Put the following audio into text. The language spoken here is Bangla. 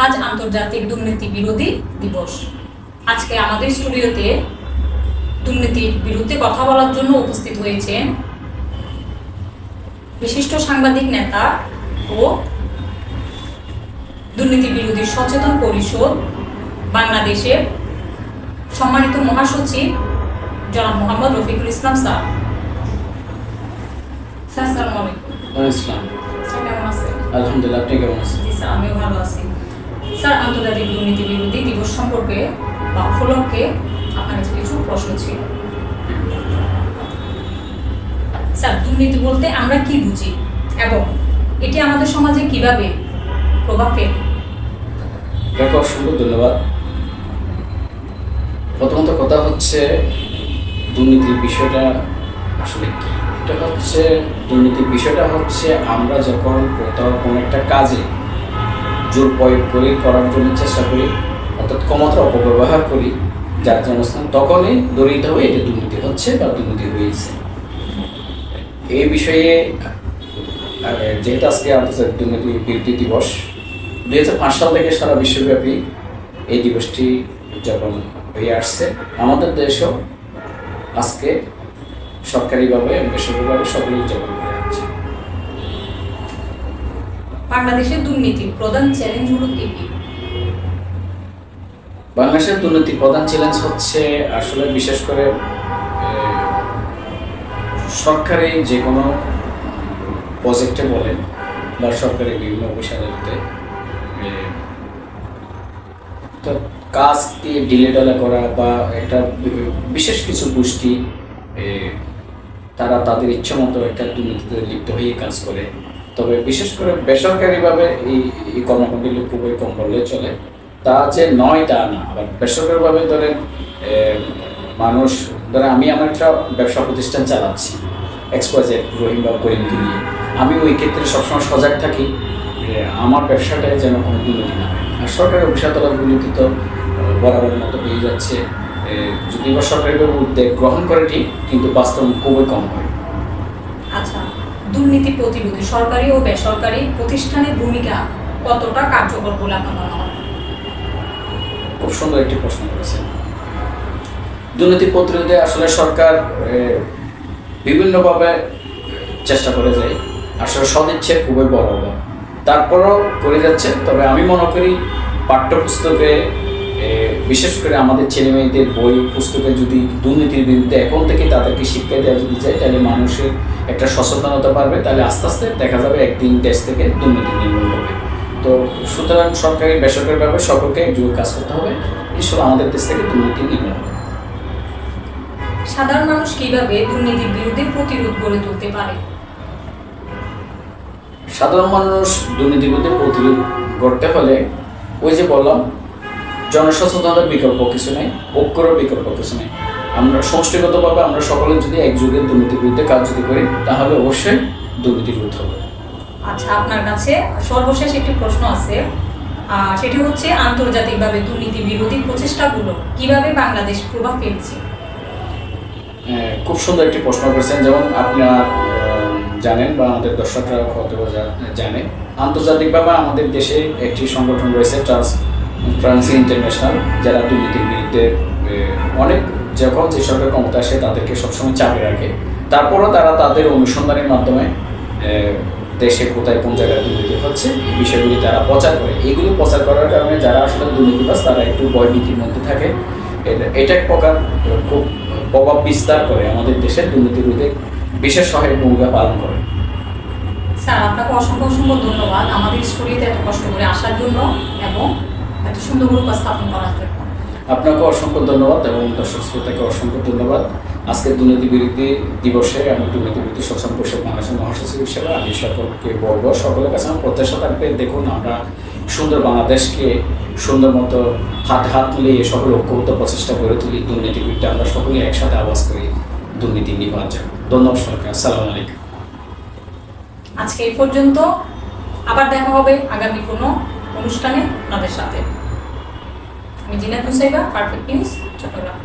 আজ আন্তর্জাতিক দুর্নীতি বিরোধী দিবস। আজকে আমাদের স্টুডিওতে দুর্নীতির বিরুদ্ধে কথা বলার জন্য উপস্থিত হয়েছেন বিশিষ্ট সাংবাদিক নেতা ও দুর্নীতি বিরোধী সচেতন পরিষদ বাংলাদেশের সম্মানিত মহাসচিব জনাব মোহাম্মদ রফিকুল ইসলাম স্যার। স্যার, আসসালামু আলাইকুম। ইসলাম স্যার, কেমন আছেন? আলহামদুলিল্লাহ, আপনি কেমন আছেন? জি স্যার, আমিও ভালো আছি। স্যার, আন্তর্জাতিক দুর্নীতি বিরোধী দিবস সম্পর্কে বা উপলক্ষে আপনার কাছে কিছু প্রশ্ন ছিল। স্যার, দুর্নীতি বলতে আমরা কি বুঝি এবং এটি আমাদের সমাজে কিভাবে প্রভাব ফেলে? আপনাকে অসংখ্য ধন্যবাদ। প্রথমত কথা হচ্ছে দুর্নীতির বিষয়টা আসলে কি। এটা হচ্ছে দুর্নীতির বিষয়টা হচ্ছে আমরা যখন কোথাও কোনো একটা কাজে জোর প্রয়োগ করে করার জন্য চেষ্টা করি, অর্থাৎ ক্ষমতার অপব্যবহার করি যার জন্মস্থান, তখনই দরিদ্র হয়ে এটা দুর্নীতি হচ্ছে বা দুর্নীতি হয়েছে। এই বিষয়ে যেহেতু আজকে আন্তর্জাতিক দুর্নীতি বিরোধী দিবস, 2005 সাল থেকে সারা বিশ্বব্যাপী এই দিবসটি উদযাপন হয়ে আসছে। আমাদের দেশও আজকে সরকারিভাবে এবং বেসরকারিভাবে সকলে উদযাপন করে আসছে। বাংলাদেশের দুর্নীতির প্রধান চ্যালেঞ্জগুলো কি কি? বাংলাদেশের দুর্নীতির প্রধান চ্যালেঞ্জ হচ্ছে আসলে বিশেষ করে সরকারি যে কোনো প্রজেক্টে বলেন বা সরকারি বিভিন্ন অফিস আদালতে কাজকে ডিলেডালা করা বা একটা বিশেষ কিছু গোষ্ঠী তারা তাদের ইচ্ছা মতো একটা দুর্নীতিতে লিপ্ত হয়ে কাজ করে। তবে বিশেষ করে বেসরকারিভাবে এই কর্মকাণ্ডগুলো খুবই কম বললে চলে। তা যে নয় তা না, আবার বেসরকারিভাবে ধরেন মানুষ আমি আমার একটা ব্যবসা প্রতিষ্ঠান চালাচ্ছি এক্সপোজেট রহিম বা করিমকে নিয়ে, আমি ওই ক্ষেত্রে সবসময় সজাগ থাকি আমার ব্যবসাটায় যেন কোনো দুর্নীতি না হয়। আর সরকারি অফিস আদালতগুলিতে তো বরাবর মতো হয়ে যাচ্ছে, যদি বা সরকারিভাবে উদ্যোগ গ্রহণ করে ঠিক, কিন্তু বাস্তব খুবই কম হয়। আচ্ছা, দুর্নীতি প্রতিরোধে সরকারি ও বেসরকারি প্রতিষ্ঠানের ভূমিকা কতটা কার্যকর বলে আপনার মনে হয়? খুব সুন্দর একটি প্রশ্ন করেছেন। দুর্নীতি প্রতিরোধে আসলে সরকার বিভিন্নভাবে চেষ্টা করে যায়, আসলে সদিচ্ছে খুবই বড় অভাব, তারপরও করে যাচ্ছে। তবে আমি মনে করি পাঠ্যপুস্তকে বিশেষ করে আমাদের ছেলেমেয়েদের বই পুস্তকে যদি দুর্নীতির বিরুদ্ধে এখন থেকে তাদেরকে শিক্ষা দেওয়া যদি যায়, তাহলে মানুষের একটা সচেতনতা পারবে, তাহলে আস্তে আস্তে দেখা যাবে একদিন দেশ থেকে দুর্নীতি নির্মূল হবে। তো সুতরাং সরকারি বেসরকারিভাবে সকলকে একযোগে কাজ করতে হবে, ঈশ্বর আমাদের দেশ থেকে দুর্নীতি নির্মূল হবে। সাধারণ মানুষ কিভাবে দুর্নীতির বিরুদ্ধে প্রতিরোধ গড়ে তুলতে পারে? সাধারণ মানুষ দুর্নীতির বিরুদ্ধে প্রতিরোধ গড়তে হলে ওই যে বললাম, জনসচেতনতার বিকল্প কিছু নেই, ঐক্যের বিকল্প কিছু নেই। আমরা সমষ্টিগতভাবে আমরা সকলে যদি একযোগে দুর্নীতির বিরুদ্ধে কাজ যদি করি, তাহলে অবশ্যই দুর্নীতি রোধ হবে। আচ্ছা, আপনার কাছে সর্বশেষ একটি প্রশ্ন আছে, সেটি হচ্ছে আন্তর্জাতিকভাবে দুর্নীতি বিরোধী প্রচেষ্টাগুলো কিভাবে বাংলাদেশ প্রভাব ফেলছে? খুব সুন্দর একটি প্রশ্ন করেছেন। যেমন আপনারা জানেন বা আমাদের দর্শকরা হয়তো জানে, আন্তর্জাতিকভাবে আমাদের দেশে একটি সংগঠন রয়েছে ট্রান্সপারেন্সি ইন্টারন্যাশনাল, যারা দুর্নীতির বিরুদ্ধে অনেক যখন যে সরকার ক্ষমতা আসে তাদেরকে সবসময় চাপে রাখে। তারপরও তারা তাদের অনুসন্ধানের মাধ্যমে দেশে কোথায় কোন জায়গায় দুর্নীতি হচ্ছে এই বিষয়গুলি তারা প্রচার করে। এইগুলি প্রচার করার কারণে যারা আসলে দুর্নীতিবাজ তারা একটু ভয়ভীতির মধ্যে থাকে। এটা এক প্রকার খুব প্রভাব বিস্তার করে আমাদের দেশের দুর্নীতি রোধে বিশেষ সহায়ক ভূমিকা পালন করে। স্যার, আপনাকে অসংখ্য অসংখ্য ধন্যবাদ আমাদের স্টুডিওতে এত কষ্ট করে আসার জন্য এবং এত সুন্দর উপস্থাপন করার জন্য। আপনাকে অসংখ্য ধন্যবাদ এবং দর্শক শ্রোতাকে অসংখ্য ধন্যবাদ। আজকের দুর্নীতি বিরোধী দিবসে আমি দুর্নীতি বিরোধী সচেতন পরিষদ বাংলাদেশের মহাসচিব হিসেবে আমি সকলকে বলবো, সকলের কাছে আমার প্রত্যাশা থাকবে, দেখুন আমরা সুন্দর বাংলাদেশকে সুন্দর মতো হাতে হাত মিলিয়ে সকল ঐক্যবদ্ধ প্রচেষ্টা গড়ে তুলি, দুর্নীতির বিরুদ্ধে আমরা সকলে একসাথে আওয়াজ করি, দুর্নীতি নির্বাচন। ধন্যবাদ সরকার। আসসালামু আলাইকুম। আজকে এই পর্যন্ত, আবার দেখা হবে আগামী কোনো অনুষ্ঠানে আপনাদের সাথে। আমি জিনাত মুসাইবা, পারফেক্ট নিউজ, চট্টগ্রাম।